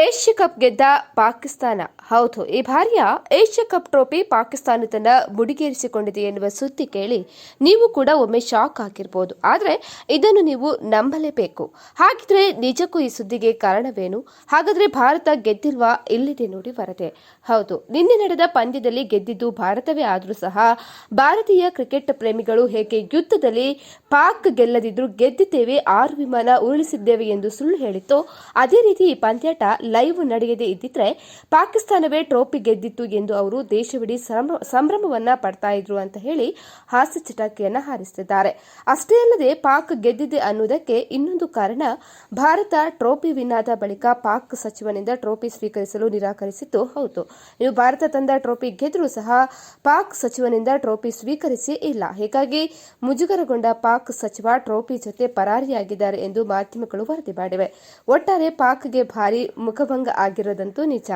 Asia cup ಗೆದ್ದ ಪಾಕಿಸ್ತಾನ. ಹೌದು, ಈ ಬಾರಿಯ ಏಷ್ಯಾ ಕಪ್ ಟ್ರೋಫಿ ಪಾಕಿಸ್ತಾನ ತನ್ನ ಮುಡಿಗೇರಿಸಿಕೊಂಡಿದೆ ಎನ್ನುವ ಸುದ್ದಿ ಕೇಳಿ ನೀವು ಕೂಡ ಒಮ್ಮೆ ಶಾಕ್ ಆಗಿರಬಹುದು. ಆದರೆ ಇದನ್ನು ನೀವು ನಂಬಲೇಬೇಕು. ಹಾಗಿದ್ರೆ ನಿಜಕ್ಕೂ ಈ ಸುದ್ದಿಗೆ ಕಾರಣವೇನು? ಹಾಗಾದ್ರೆ ಭಾರತ ಗೆದ್ದಿಲ್ವಾ? ಇಲ್ಲಿದೆ ನೋಡಿ ವರದಿ. ಹೌದು, ನಿನ್ನೆ ನಡೆದ ಪಂದ್ಯದಲ್ಲಿ ಗೆದ್ದಿದ್ದು ಭಾರತವೇ ಆದರೂ ಸಹ ಭಾರತೀಯ ಕ್ರಿಕೆಟ್ ಪ್ರೇಮಿಗಳು ಹೇಗೆ ಯುದ್ಧದಲ್ಲಿ ಪಾಕ್ ಗೆಲ್ಲದಿದ್ರು ಗೆದ್ದಿದ್ದೇವೆ, 6 ವಿಮಾನ ಉರುಳಿಸಿದ್ದೇವೆ ಎಂದು ಸುಳ್ಳು ಹೇಳಿತ್ತು, ಅದೇ ರೀತಿ ಈ ಪಂದ್ಯಾಟ ಲೈವ್ ನಡೆಯದೇ ಇದ್ದಿದ್ರೆ ಪಾಕಿಸ್ತಾನವೇ ಟ್ರೋಫಿ ಗೆದ್ದಿತ್ತು ಎಂದು ಅವರು ದೇಶವಿಡೀ ಸಂಭ್ರಮವನ್ನ ಪಡ್ತಾ ಇದ್ರು ಅಂತ ಹೇಳಿ ಹಾಸ್ಯ ಚಟಾಕಿಯನ್ನ ಹಾರಿಸುತ್ತಿದ್ದಾರೆ. ಅಷ್ಟೇ ಅಲ್ಲದೆ ಪಾಕ್ ಗೆದ್ದಿದೆ ಅನ್ನುವುದಕ್ಕೆ ಇನ್ನೊಂದು ಕಾರಣ, ಭಾರತ ಟ್ರೋಫಿ ವಿನ್ ಆದ ಬಳಿಕ ಪಾಕ್ ಸಚಿವನಿಂದ ಟ್ರೋಫಿ ಸ್ವೀಕರಿಸಲು ನಿರಾಕರಿಸಿತ್ತು. ಹೌದು, ನೀವು ಭಾರತ ತಂದ ಟ್ರೋಫಿ ಗೆದ್ದರೂ ಸಹ ಪಾಕ್ ಸಚಿವನಿಂದ ಟ್ರೋಫಿ ಸ್ವೀಕರಿಸಿ ಇಲ್ಲ. ಹೀಗಾಗಿ ಮುಜುಗರಗೊಂಡ ಪಾಕ್ ಸಚಿವ ಟ್ರೋಫಿ ಜೊತೆ ಪರಾರಿಯಾಗಿದ್ದಾರೆ ಎಂದು ಮಾಧ್ಯಮಗಳು ವರದಿ ಮಾಡಿವೆ. ಒಟ್ಟಾರೆ ಪಾಕ್ಗೆ ಭಾರಿ ಮುಖಭಂಗ ಆಗಿರೋದಂತೂ ನಿಜ.